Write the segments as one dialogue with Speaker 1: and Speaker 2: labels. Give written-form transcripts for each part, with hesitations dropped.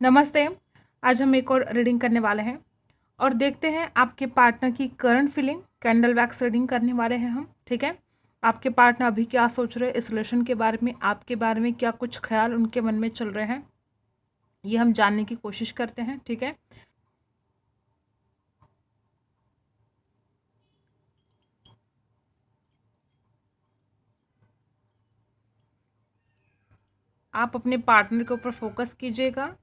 Speaker 1: नमस्ते। आज हम एक और रीडिंग करने वाले हैं और देखते हैं आपके पार्टनर की current feeling. Candle wax reading करने वाले हैं हम, ठीक है। आपके पार्टनर अभी क्या सोच रहे हैं इस रिलेशन के बारे में, आपके बारे में क्या कुछ ख्याल उनके मन में चल रहे हैं, ये हम जानने की कोशिश करते हैं, ठीक है। आप अपने पार्टनर के ऊपर फोकस कीजिएगा।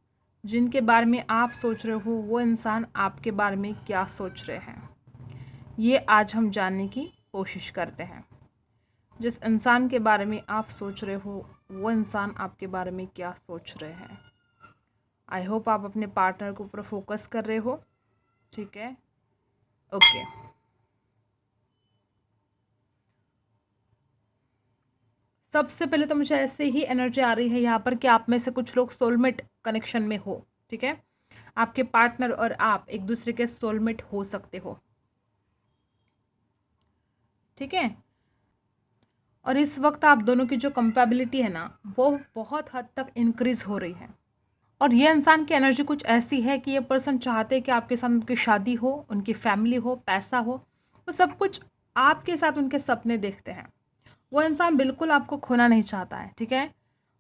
Speaker 1: जिनके बारे में आप सोच रहे हो वो इंसान आपके बारे में क्या सोच रहे हैं, ये आज हम जानने की कोशिश करते हैं। जिस इंसान के बारे में आप सोच रहे हो वो इंसान आपके बारे में क्या सोच रहे हैं। आई होप आप अपने पार्टनर के ऊपर फोकस कर रहे हो, ठीक है। ओके, सबसे पहले तो मुझे ऐसे ही एनर्जी आ रही है यहाँ पर कि आप में से कुछ लोग सोलमेट कनेक्शन में हो, ठीक है। आपके पार्टनर और आप एक दूसरे के सोलमेट हो सकते हो, ठीक है। और इस वक्त आप दोनों की जो कंपेबिलिटी है ना, वो बहुत हद तक इंक्रीज हो रही है। और ये इंसान की एनर्जी कुछ ऐसी है कि ये पर्सन चाहते हैं कि आपके साथ उनकी शादी हो, उनकी फैमिली हो, पैसा हो, वो सब कुछ आपके साथ उनके सपने देखते हैं। वो इंसान बिल्कुल आपको खोना नहीं चाहता है, ठीक है।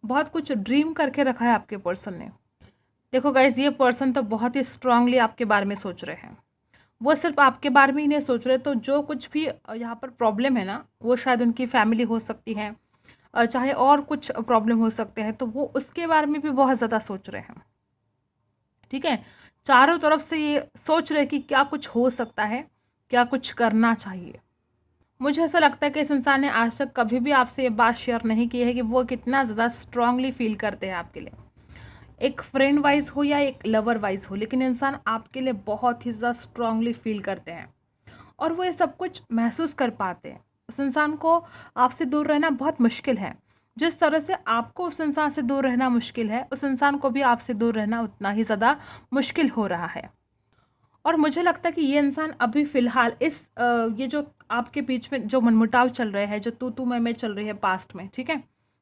Speaker 1: बहुत कुछ ड्रीम करके रखा है आपके पर्सन ने। देखो गाइज, ये पर्सन तो बहुत ही स्ट्रांगली आपके बारे में सोच रहे हैं। वो सिर्फ आपके बारे में ही नहीं सोच रहे, तो जो कुछ भी यहाँ पर प्रॉब्लम है ना, वो शायद उनकी फैमिली हो सकती है, चाहे और कुछ प्रॉब्लम हो सकते हैं, तो वो उसके बारे में भी बहुत ज़्यादा सोच रहे हैं, ठीक है। चारों तरफ से ये सोच रहे कि क्या कुछ हो सकता है, क्या कुछ करना चाहिए। मुझे ऐसा लगता है कि इस इंसान ने आज तक कभी भी आपसे ये बात शेयर नहीं की है कि वो कितना ज़्यादा स्ट्रांगली फील करते हैं आपके लिए, एक फ्रेंड वाइज हो या एक लवर वाइज हो, लेकिन इंसान आपके लिए बहुत ही ज़्यादा स्ट्रांगली फील करते हैं और वो ये सब कुछ महसूस कर पाते हैं। उस इंसान को आपसे दूर रहना बहुत मुश्किल है। जिस तरह से आपको उस इंसान से दूर रहना मुश्किल है, उस इंसान को भी आपसे दूर रहना उतना ही ज़्यादा मुश्किल हो रहा है। और मुझे लगता है कि ये इंसान अभी फ़िलहाल इस ये जो आपके बीच में जो मनमुटाव चल रहे हैं, जो तू मैं चल रही है पास्ट में, ठीक है।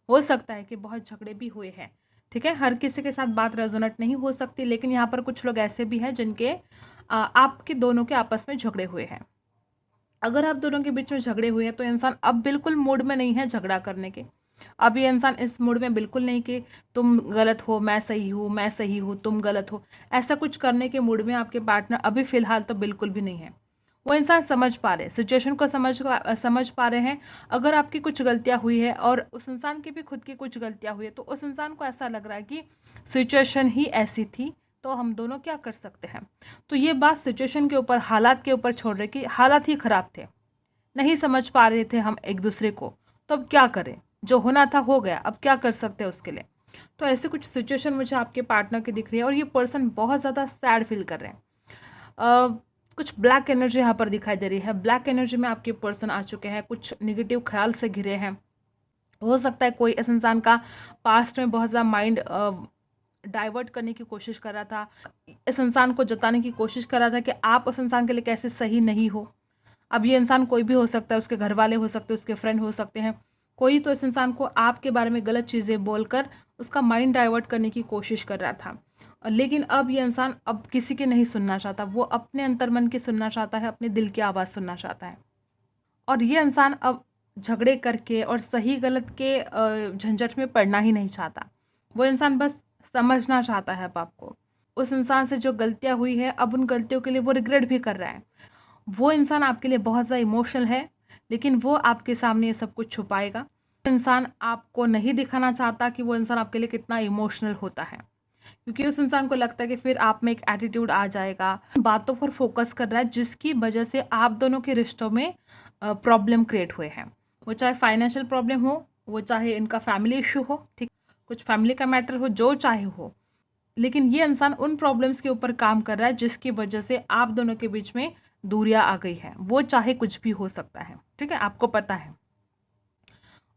Speaker 1: हो सकता है कि बहुत झगड़े भी हुए हैं, ठीक है। हर किसी के साथ बात रेजोनेट नहीं हो सकती, लेकिन यहाँ पर कुछ लोग ऐसे भी हैं जिनके आपके दोनों के आपस में झगड़े हुए हैं। अगर आप दोनों के बीच में झगड़े हुए हैं तो इंसान अब बिल्कुल मूड में नहीं है झगड़ा करने के। अब ये इंसान इस मूड में बिल्कुल नहीं कि तुम गलत हो मैं सही हूँ, मैं सही हूँ तुम गलत हो, ऐसा कुछ करने के मूड में आपके पार्टनर अभी फ़िलहाल तो बिल्कुल भी नहीं है। वो इंसान समझ पा रहे हैं, सिचुएशन को समझ पा रहे हैं। अगर आपकी कुछ गलतियाँ हुई है और उस इंसान की भी खुद की कुछ गलतियाँ हुई है, तो उस इंसान को ऐसा लग रहा है कि सिचुएशन ही ऐसी थी, तो हम दोनों क्या कर सकते हैं। तो ये बात सिचुएशन के ऊपर, हालात के ऊपर छोड़ रहे कि हालात ही ख़राब थे, नहीं समझ पा रहे थे हम एक दूसरे को, तो अब क्या करें, जो होना था हो गया, अब क्या कर सकते हैं उसके लिए। तो ऐसे कुछ सिचुएशन मुझे आपके पार्टनर की दिख रही है और ये पर्सन बहुत ज़्यादा सैड फील कर रहे हैं। कुछ ब्लैक एनर्जी यहाँ पर दिखाई दे रही है। ब्लैक एनर्जी में आपके पर्सन आ चुके हैं, कुछ निगेटिव ख्याल से घिरे हैं। हो सकता है कोई इस इंसान का पास्ट में बहुत ज़्यादा माइंड डाइवर्ट करने की कोशिश कर रहा था, इस इंसान को जताने की कोशिश कर रहा था कि आप उस इंसान के लिए कैसे सही नहीं हो। अब ये इंसान कोई भी हो सकता है, उसके घर वाले हो सकते हैं, उसके फ्रेंड हो सकते हैं, कोई तो इस इंसान को आपके बारे में गलत चीज़ें बोलकर उसका माइंड डाइवर्ट करने की कोशिश कर रहा था। लेकिन अब ये इंसान अब किसी की नहीं सुनना चाहता, वो अपने अंतर्मन की सुनना चाहता है, अपने दिल की आवाज़ सुनना चाहता है। और ये इंसान अब झगड़े करके और सही गलत के झंझट में पड़ना ही नहीं चाहता। वो इंसान बस समझना चाहता है अब आपको। उस इंसान से जो गलतियाँ हुई है, अब उन गलतियों के लिए वो रिग्रेट भी कर रहा है। वो इंसान आपके लिए बहुत ज़्यादा इमोशनल है, लेकिन वो आपके सामने ये सब कुछ छुपाएगा। इंसान आपको नहीं दिखाना चाहता कि वो इंसान आपके लिए कितना इमोशनल होता है, क्योंकि उस इंसान को लगता है कि फिर आप में एक एटीट्यूड आ जाएगा। बातों पर फोकस कर रहा है जिसकी वजह से आप दोनों के रिश्तों में प्रॉब्लम क्रिएट हुए हैं। वो चाहे फाइनेंशियल प्रॉब्लम हो, वो चाहे इनका फैमिली इशू हो, ठीक, कुछ फैमिली का मैटर हो, जो चाहे हो, लेकिन ये इंसान उन प्रॉब्लम्स के ऊपर काम कर रहा है जिसकी वजह से आप दोनों के बीच में दूरियां आ गई है। वो चाहे कुछ भी हो सकता है, ठीक है, आपको पता है।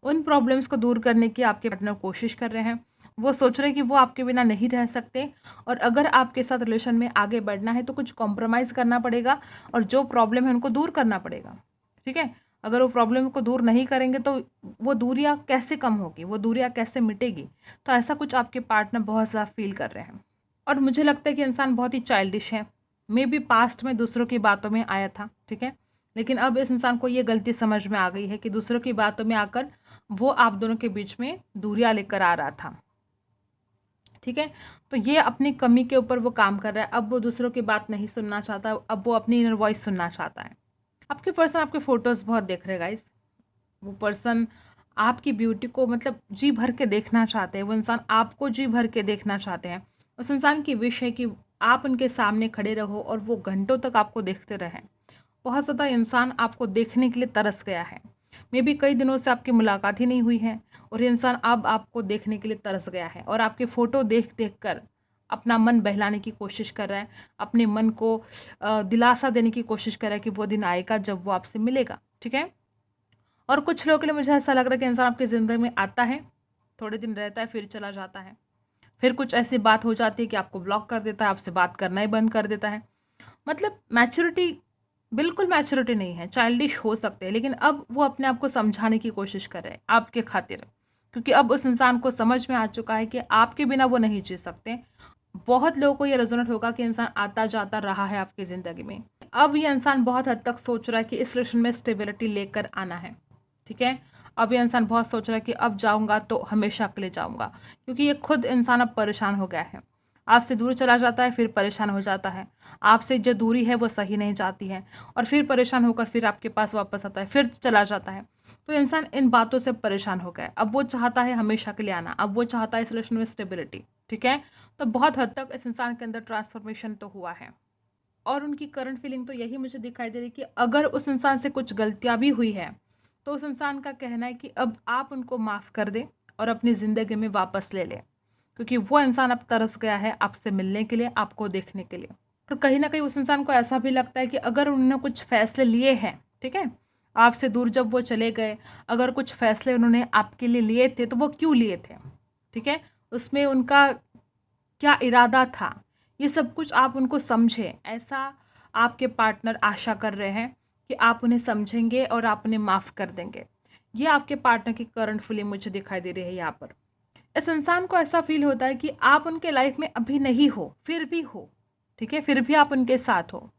Speaker 1: उन प्रॉब्लम्स को दूर करने की आपके पार्टनर कोशिश कर रहे हैं। वो सोच रहे हैं कि वो आपके बिना नहीं रह सकते, और अगर आपके साथ रिलेशन में आगे बढ़ना है तो कुछ कॉम्प्रोमाइज़ करना पड़ेगा और जो प्रॉब्लम है उनको दूर करना पड़ेगा, ठीक है। अगर वो प्रॉब्लम को दूर नहीं करेंगे तो वो दूरियां कैसे कम होगी, वो दूरियां कैसे मिटेगी। तो ऐसा कुछ आपके पार्टनर बहुत ज़्यादा फील कर रहे हैं। और मुझे लगता है कि इंसान बहुत ही चाइल्डिश है। मे बी पास्ट में दूसरों की बातों में आया था, ठीक है, लेकिन अब इस इंसान को ये गलती समझ में आ गई है कि दूसरों की बातों में आकर वो आप दोनों के बीच में दूरियां लेकर आ रहा था, ठीक है। तो ये अपनी कमी के ऊपर वो काम कर रहा है। अब वो दूसरों की बात नहीं सुनना चाहता, अब वो अपनी इनर वॉइस सुनना चाहता है। आपके पर्सन आपके फोटोज़ बहुत देख रहे हैं गाइस। वो पर्सन आपकी ब्यूटी को मतलब जी भर के देखना चाहते हैं। वो इंसान आपको जी भर के देखना चाहते हैं। उस इंसान की विश है कि आप उनके सामने खड़े रहो और वो घंटों तक आपको देखते रहें। बहुत ज़्यादा इंसान आपको देखने के लिए तरस गया है। मे बी कई दिनों से आपकी मुलाकात ही नहीं हुई है और ये इंसान अब आपको देखने के लिए तरस गया है और आपके फ़ोटो देख देख कर अपना मन बहलाने की कोशिश कर रहा है। अपने मन को दिलासा देने की कोशिश कर रहा है कि वो दिन आएगा जब वो आपसे मिलेगा, ठीक है। और कुछ लोगों के लिए मुझे ऐसा लग रहा है कि इंसान आपकी ज़िंदगी में आता है, थोड़े दिन रहता है, फिर चला जाता है। फिर कुछ ऐसी बात हो जाती है कि आपको ब्लॉक कर देता है, आपसे बात करना ही बंद कर देता है। मतलब मैच्योरिटी, बिल्कुल मैच्योरिटी नहीं है। चाइल्डिश हो सकते हैं, लेकिन अब वो अपने आप को समझाने की कोशिश कर रहे हैं आपके खातिर, क्योंकि अब उस इंसान को समझ में आ चुका है कि आपके बिना वो नहीं जी सकते। बहुत लोगों को ये रेजोनेट होगा कि इंसान आता जाता रहा है आपकी ज़िंदगी में। अब ये इंसान बहुत हद तक सोच रहा है कि इस रिलेशन में स्टेबिलिटी लेकर आना है, ठीक है। अब ये इंसान बहुत सोच रहा है कि अब जाऊंगा तो हमेशा के लिए जाऊंगा, क्योंकि ये खुद इंसान अब परेशान हो गया है। आपसे दूर चला जाता है, फिर परेशान हो जाता है। आपसे जो दूरी है वो सही नहीं जाती है और फिर परेशान होकर फिर आपके पास वापस आता है, फिर चला जाता है। तो इंसान इन बातों से परेशान हो गया है। अब वो चाहता है हमेशा के लिए आना, अब वो चाहता है इस रिलेशन में स्टेबिलिटी, ठीक है। तो बहुत हद तक इस इंसान के अंदर ट्रांसफॉर्मेशन तो हुआ है और उनकी करंट फीलिंग तो यही मुझे दिखाई दे रही कि अगर उस इंसान से कुछ गलतियां भी हुई है तो उस इंसान का कहना है कि अब आप उनको माफ़ कर दें और अपनी ज़िंदगी में वापस ले लें, क्योंकि वो इंसान अब तरस गया है आपसे मिलने के लिए, आपको देखने के लिए। और कहीं ना कहीं उस इंसान को ऐसा भी लगता है कि अगर उन्होंने कुछ फैसले लिए हैं, ठीक है, आपसे दूर जब वो चले गए, अगर कुछ फैसले उन्होंने आपके लिए लिए थे तो वो क्यों लिए थे, ठीक है, उसमें उनका क्या इरादा था, ये सब कुछ आप उनको समझें। ऐसा आपके पार्टनर आशा कर रहे हैं कि आप उन्हें समझेंगे और आप उन्हें माफ़ कर देंगे। ये आपके पार्टनर की करंट फीलिंग मुझे दिखाई दे रही है यहाँ पर। इस इंसान को ऐसा फील होता है कि आप उनके लाइफ में अभी नहीं हो, फिर भी हो, ठीक है, फिर भी आप उनके साथ हो।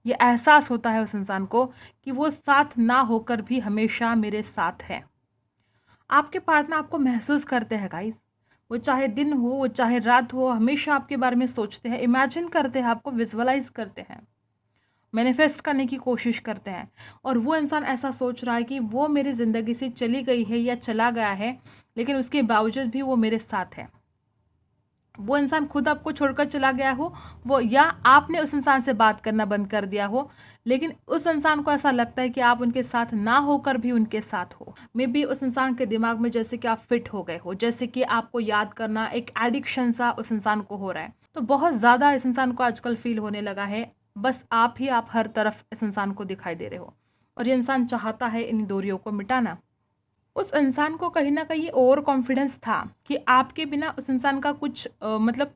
Speaker 1: ये एहसास होता है उस इंसान को कि वो साथ ना होकर भी हमेशा मेरे साथ है। आपके पार्टनर आपको महसूस करते हैं गाइस। वो चाहे दिन हो, वो चाहे रात हो, हमेशा आपके बारे में सोचते हैं, इमेजिन करते हैं, आपको विजुअलाइज करते हैं, मैनिफेस्ट करने की कोशिश करते हैं। और वो इंसान ऐसा सोच रहा है कि वो मेरी ज़िंदगी से चली गई है या चला गया है, लेकिन उसके बावजूद भी वो मेरे साथ है। वो इंसान खुद आपको छोड़कर चला गया हो, वो या आपने उस इंसान से बात करना बंद कर दिया हो, लेकिन उस इंसान को ऐसा लगता है कि आप उनके साथ ना होकर भी उनके साथ हो। मे बी उस इंसान के दिमाग में जैसे कि आप फिट हो गए हो, जैसे कि आपको याद करना एक एडिक्शन सा उस इंसान को हो रहा है। तो बहुत ज़्यादा इस इंसान को आजकल फील होने लगा है, बस आप ही आप हर तरफ इस इंसान को दिखाई दे रहे हो और ये इंसान चाहता है इन दूरियों को मिटाना। उस इंसान को कहीं न कहीं ओवर कॉन्फिडेंस था कि आपके बिना उस इंसान का कुछ मतलब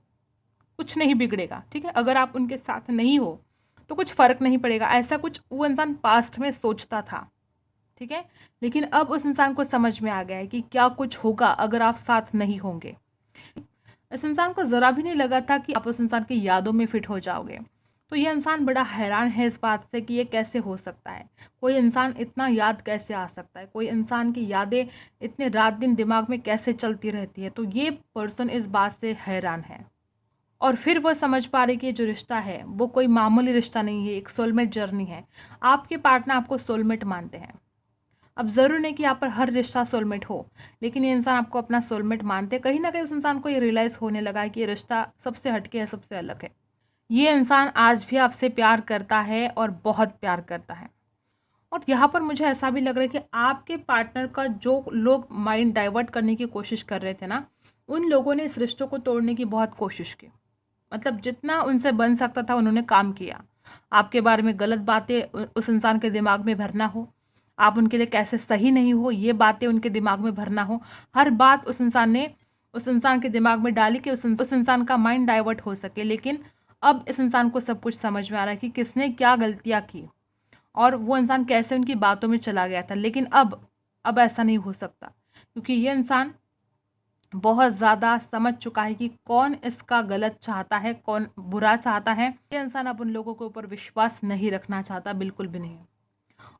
Speaker 1: कुछ नहीं बिगड़ेगा, ठीक है? अगर आप उनके साथ नहीं हो, तो कुछ फ़र्क नहीं पड़ेगा, ऐसा कुछ वो इंसान पास्ट में सोचता था, ठीक है? लेकिन अब उस इंसान को समझ में आ गया है कि क्या कुछ होगा अगर आप साथ नहीं होंगे। इस इंसान को ज़रा भी नहीं लगा था कि आप उस इंसान की यादों में फिट हो जाओगे। तो ये इंसान बड़ा हैरान है इस बात से कि ये कैसे हो सकता है। कोई इंसान इतना याद कैसे आ सकता है, कोई इंसान की यादें इतने रात दिन दिमाग में कैसे चलती रहती है। तो ये पर्सन इस बात से हैरान है और फिर वो समझ पा रही कि ये जो रिश्ता है वो कोई मामूली रिश्ता नहीं है, एक सोलमेट जर्नी है। आपके पार्टनर आपको सोलमेट मानते हैं। अब ज़रूर नहीं कि यहाँ पर हर रिश्ता सोलमेट हो, लेकिन ये इंसान आपको अपना सोलमेट मानते हैं। कहीं ना कहीं उस इंसान को ये रियलाइज़ होने लगा है कि ये रिश्ता सबसे हटके है, सबसे अलग है। ये इंसान आज भी आपसे प्यार करता है और बहुत प्यार करता है। और यहाँ पर मुझे ऐसा भी लग रहा है कि आपके पार्टनर का जो लोग माइंड डाइवर्ट करने की कोशिश कर रहे थे ना, उन लोगों ने इस रिश्तों को तोड़ने की बहुत कोशिश की। मतलब जितना उनसे बन सकता था उन्होंने काम किया। आपके बारे में गलत बातें उस इंसान के दिमाग में भरना हो, आप उनके लिए कैसे सही नहीं हो ये बातें उनके दिमाग में भरना हो, हर बात उस इंसान ने उस इंसान के दिमाग में डाली कि उस इंसान का माइंड डाइवर्ट हो सके। लेकिन अब इस इंसान को सब कुछ समझ में आ रहा है कि किसने क्या गलतियाँ की और वो इंसान कैसे उनकी बातों में चला गया था। लेकिन अब ऐसा नहीं हो सकता, क्योंकि ये इंसान बहुत ज़्यादा समझ चुका है कि कौन इसका गलत चाहता है, कौन बुरा चाहता है। ये इंसान अब उन लोगों के ऊपर विश्वास नहीं रखना चाहता, बिल्कुल भी नहीं।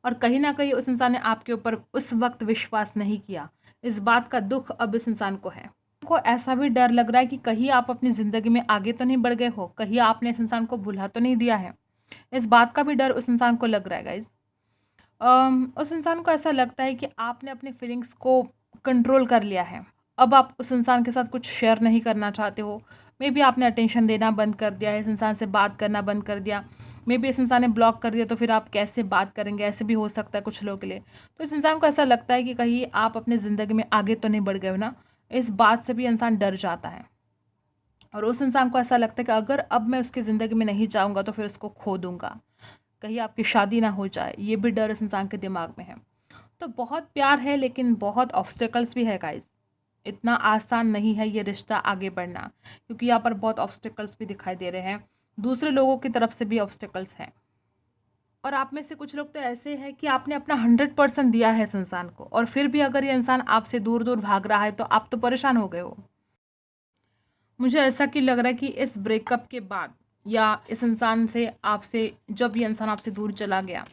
Speaker 1: और कहीं ना कहीं उस इंसान ने आपके ऊपर उस वक्त विश्वास नहीं किया, इस बात का दुख अब इस इंसान को है। को ऐसा भी डर लग रहा है कि कहीं आप अपनी ज़िंदगी में आगे तो नहीं बढ़ गए हो, कहीं आपने इस इंसान को भुला तो नहीं दिया है। इस बात का भी डर उस इंसान को लग रहा है गाइज। उस इंसान को ऐसा लगता है कि आपने अपने फीलिंग्स को कंट्रोल कर लिया है। अब आप उस इंसान के साथ कुछ शेयर नहीं करना चाहते हो। मे बी आपने अटेंशन देना बंद कर दिया है, इस इंसान से बात करना बंद कर दिया। मे बी इस इंसान ने ब्लॉक कर दिया, तो फिर आप कैसे बात करेंगे, ऐसे भी हो सकता है कुछ लोगों के लिए। तो इस इंसान को ऐसा लगता है कि कहीं आप अपनी ज़िंदगी में आगे तो नहीं बढ़ गए हो ना। इस बात से भी इंसान डर जाता है। और उस इंसान को ऐसा लगता है कि अगर अब मैं उसकी ज़िंदगी में नहीं जाऊँगा तो फिर उसको खो दूँगा, कहीं आपकी शादी ना हो जाए। ये भी डर इस इंसान के दिमाग में है। तो बहुत प्यार है, लेकिन बहुत ऑब्स्टेकल्स भी है गाइस। इतना आसान नहीं है ये रिश्ता आगे बढ़ना, क्योंकि यहाँ पर बहुत ऑब्स्टेकल्स भी दिखाई दे रहे हैं। दूसरे लोगों की तरफ से भी ऑब्स्टेकल्स हैं। और आप में से कुछ लोग तो ऐसे हैं कि आपने अपना 100% दिया है इस इंसान को, और फिर भी अगर ये इंसान आपसे दूर दूर भाग रहा है तो आप तो परेशान हो गए हो। मुझे ऐसा कि लग रहा है कि इस ब्रेकअप के बाद, या इस इंसान से आपसे, जब ये इंसान आपसे दूर चला गया,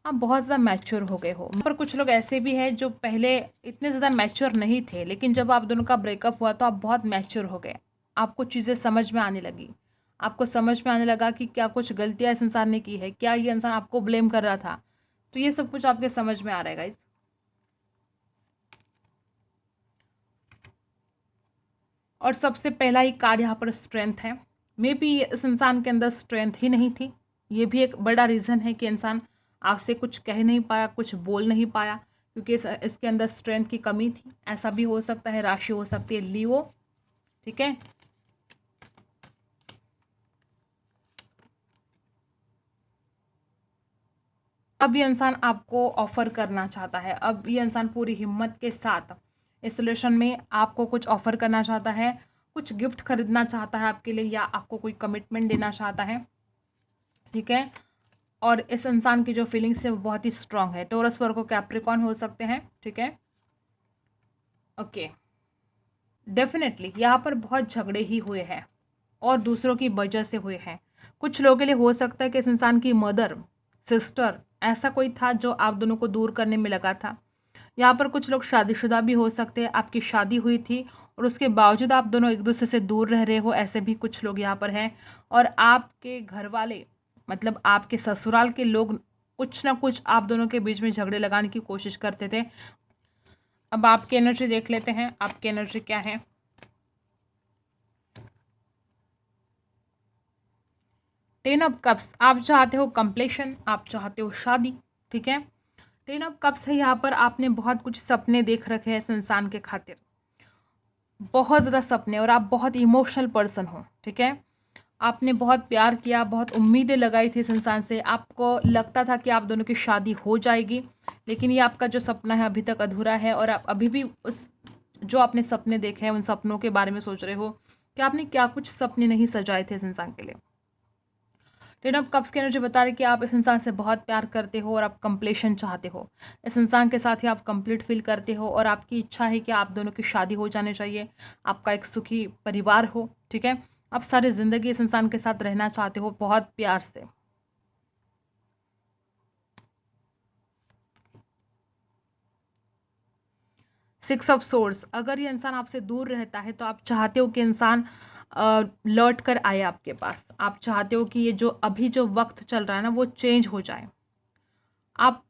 Speaker 1: आप बहुत ज़्यादा मैच्योर हो गए हो। पर कुछ लोग ऐसे भी हैं जो पहले इतने ज़्यादा मैच्योर नहीं थे, लेकिन जब आप दोनों का ब्रेकअप हुआ तो आप बहुत मैच्योर हो गए। आपको चीज़ें समझ में आने लगी। आपको समझ में आने लगा कि क्या कुछ गलतियाँ इस इंसान ने की है, क्या ये इंसान आपको ब्लेम कर रहा था। तो ये सब कुछ आपके समझ में आ रहा है गाइस। और सबसे पहला ही कार्ड यहाँ पर स्ट्रेंथ है। मे बी इस इंसान के अंदर स्ट्रेंथ ही नहीं थी। ये भी एक बड़ा रीज़न है कि इंसान आपसे कुछ कह नहीं पाया, कुछ बोल नहीं पाया, क्योंकि इसके अंदर स्ट्रेंथ की कमी थी। ऐसा भी हो सकता है। राशि हो सकती है लियो, ठीक है। अब ये इंसान आपको ऑफर करना चाहता है। अब ये इंसान पूरी हिम्मत के साथ इस रिलेशन में आपको कुछ ऑफर करना चाहता है, कुछ गिफ्ट खरीदना चाहता है आपके लिए, या आपको कोई कमिटमेंट देना चाहता है, ठीक है। और इस इंसान की जो फीलिंग्स है वो बहुत ही स्ट्रांग है। टोरस, वर्गो, कैप्रिकॉर्न हो सकते हैं, ठीक है। ओके, डेफिनेटली यहाँ पर बहुत झगड़े ही हुए हैं, और दूसरों की वजह से हुए हैं। कुछ लोगों के लिए हो सकता है कि इस इंसान की मदर, सिस्टर, ऐसा कोई था जो आप दोनों को दूर करने में लगा था। यहाँ पर कुछ लोग शादीशुदा भी हो सकते हैं, आपकी शादी हुई थी और उसके बावजूद आप दोनों एक दूसरे से दूर रह रहे हो, ऐसे भी कुछ लोग यहाँ पर हैं। और आपके घर वाले, मतलब आपके ससुराल के लोग, कुछ ना कुछ आप दोनों के बीच में झगड़े लगाने की कोशिश करते थे। अब आपकी एनर्जी देख लेते हैं, आपकी एनर्जी क्या है। टेन ऑफ कप्स, आप चाहते हो कंप्लीशन, आप चाहते हो शादी, ठीक है। टेन ऑफ कप्स है यहाँ पर। आपने बहुत कुछ सपने देख रखे हैं इस इंसान के खातिर, बहुत ज़्यादा सपने, और आप बहुत इमोशनल पर्सन हो, ठीक है। आपने बहुत प्यार किया, बहुत उम्मीदें लगाई थी इस इंसान से। आपको लगता था कि आप दोनों की शादी हो जाएगी, लेकिन ये आपका जो सपना है अभी तक अधूरा है। और आप अभी भी उस जो आपने सपने देखे हैं उन सपनों के बारे में सोच रहे हो कि आपने क्या कुछ सपने नहीं सजाए थे इस इंसान के लिए। टेन ऑफ कप्स की एनर्जी बता रही कि आप इस इंसान से बहुत प्यार करते हो और आप कंप्लीशन चाहते हो। इस इंसान के साथ ही आप कंप्लीट फील करते हो, और आपकी इच्छा है कि आप दोनों की शादी हो जानी चाहिए, आपका एक सुखी परिवार हो, ठीक है। आप सारी ज़िंदगी इस इंसान के साथ रहना चाहते हो बहुत प्यार से। सिक्स ऑफ सोर्स, अगर ये इंसान आपसे दूर रहता है तो आप चाहते हो कि इंसान लौट कर आए आपके पास। आप चाहते हो कि ये जो अभी जो वक्त चल रहा है ना वो चेंज हो जाए। आप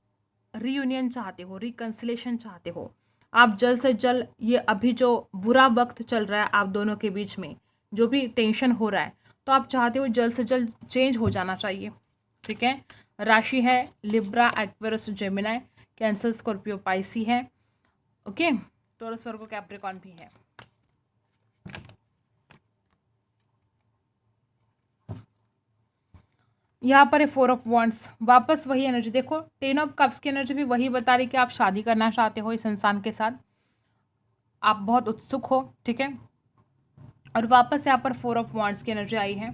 Speaker 1: रीयूनियन चाहते हो, रिकन्सिलेशन चाहते हो। आप जल्द से जल्द, ये अभी जो बुरा वक्त चल रहा है आप दोनों के बीच में, जो भी टेंशन हो रहा है, तो आप चाहते हो जल्द से जल्द चेंज हो जाना चाहिए, ठीक है। राशि है Libra, Aquarius, Gemini, cancer, Scorpio, Pisces है, ओके। टॉरस, वर्गो, कैप्रिकॉर्न भी है। यहाँ पर है फोर ऑफ वॉन्ड्स, वापस वही एनर्जी। देखो टेन ऑफ कप्स की एनर्जी भी वही बता रही कि आप शादी करना चाहते हो इस इंसान के साथ, आप बहुत उत्सुक हो, ठीक है। और वापस यहाँ पर फोर ऑफ वॉन्ड्स की एनर्जी आई है।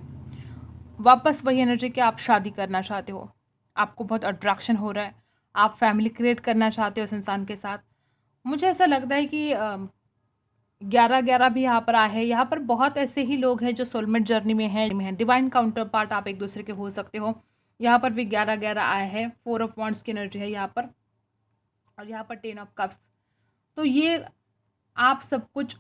Speaker 1: वापस वही एनर्जी कि आप शादी करना चाहते हो, आपको बहुत अट्रैक्शन हो रहा है, आप फैमिली क्रिएट करना चाहते हो इस इंसान के साथ। मुझे ऐसा लगता है कि 11-11 भी यहाँ पर आए हैं। यहाँ पर बहुत ऐसे ही लोग हैं जो सोलमेट जर्नी में हैं, डिवाइन काउंटर पार्ट आप एक दूसरे के हो सकते हो। यहाँ पर भी 11-11 आए हैं, 4 ऑफ वॉन्ड्स की एनर्जी है यहाँ पर, और यहाँ पर 10 ऑफ कप्स। तो ये आप सब कुछ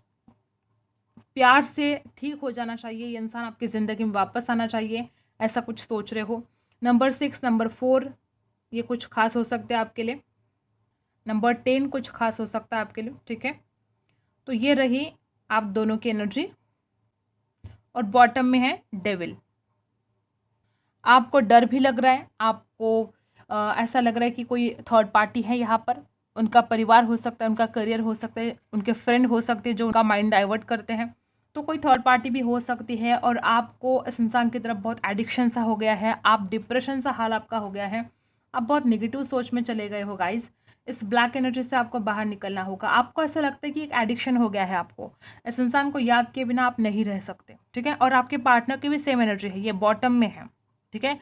Speaker 1: प्यार से ठीक हो जाना चाहिए, ये इंसान आपकी ज़िंदगी में वापस आना चाहिए, ऐसा कुछ सोच रहे हो। नंबर 6, नंबर 4 ये कुछ खास हो सकते हैं आपके लिए। नंबर 10 कुछ खास हो सकता है आपके लिए, ठीक है। तो ये रही आप दोनों की एनर्जी। और बॉटम में है डेविल। आपको डर भी लग रहा है, आपको ऐसा लग रहा है कि कोई थर्ड पार्टी है यहाँ पर, उनका परिवार हो सकता है, उनका करियर हो सकता है, उनके फ्रेंड हो सकते हैं जो उनका माइंड डाइवर्ट करते हैं। तो कोई थर्ड पार्टी भी हो सकती है, और आपको इस इंसान की तरफ बहुत एडिक्शन सा हो गया है, आप डिप्रेशन सा हाल आपका हो गया है, आप बहुत नेगेटिव सोच में चले गए हो गाइस। इस ब्लैक एनर्जी से आपको बाहर निकलना होगा। आपको ऐसा लगता है कि एक एडिक्शन हो गया है आपको, इस इंसान को याद किए बिना आप नहीं रह सकते, ठीक है। और आपके पार्टनर की भी सेम एनर्जी है, ये बॉटम में है, ठीक है।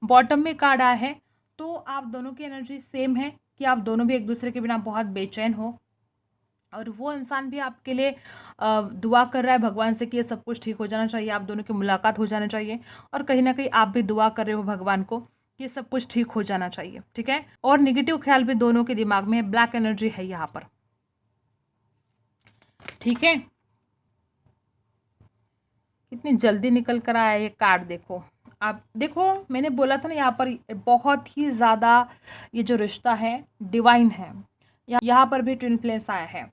Speaker 1: बॉटम में कार्ड आया है, तो आप दोनों की एनर्जी सेम है कि आप दोनों भी एक दूसरे के बिना बहुत बेचैन हो, और वो इंसान भी आपके लिए दुआ कर रहा है भगवान से कि ये सब कुछ ठीक हो जाना चाहिए, आप दोनों की मुलाकात हो जाना चाहिए, और कहीं ना कहीं आप भी दुआ कर रहे हो भगवान को कि ये सब कुछ ठीक हो जाना चाहिए, ठीक है। और नेगेटिव ख्याल भी दोनों के दिमाग में है, ब्लैक एनर्जी है यहाँ पर, ठीक है। कितनी जल्दी निकल कर आया ये कार्ड, देखो आप देखो, मैंने बोला था ना यहाँ पर बहुत ही ज़्यादा ये जो रिश्ता है डिवाइन है। यहाँ पर भी ट्विन फ्लेम्स आया है,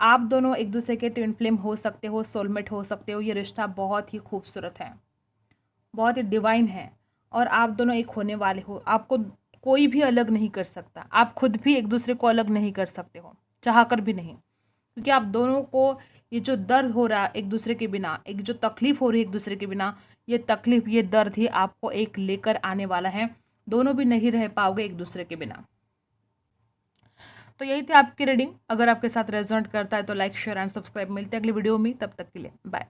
Speaker 1: आप दोनों एक दूसरे के ट्विन फ्लेम हो सकते हो, सोलमेट हो सकते हो। ये रिश्ता बहुत ही खूबसूरत है, बहुत ही डिवाइन है, और आप दोनों एक होने वाले हो। आपको कोई भी अलग नहीं कर सकता, आप खुद भी एक दूसरे को अलग नहीं कर सकते हो, चाह कर भी नहीं, क्योंकि आप दोनों को ये जो दर्द हो रहा है एक दूसरे के बिना, एक जो तकलीफ हो रही है एक दूसरे के बिना, ये तकलीफ ये दर्द ही आपको एक लेकर आने वाला है। दोनों भी नहीं रह पाओगे एक दूसरे के बिना। तो यही थी आपकी रीडिंग। अगर आपके साथ रेजोनेट करता है तो लाइक शेयर एंड सब्सक्राइब। मिलते हैं अगली वीडियो में, तब तक के लिए बाय।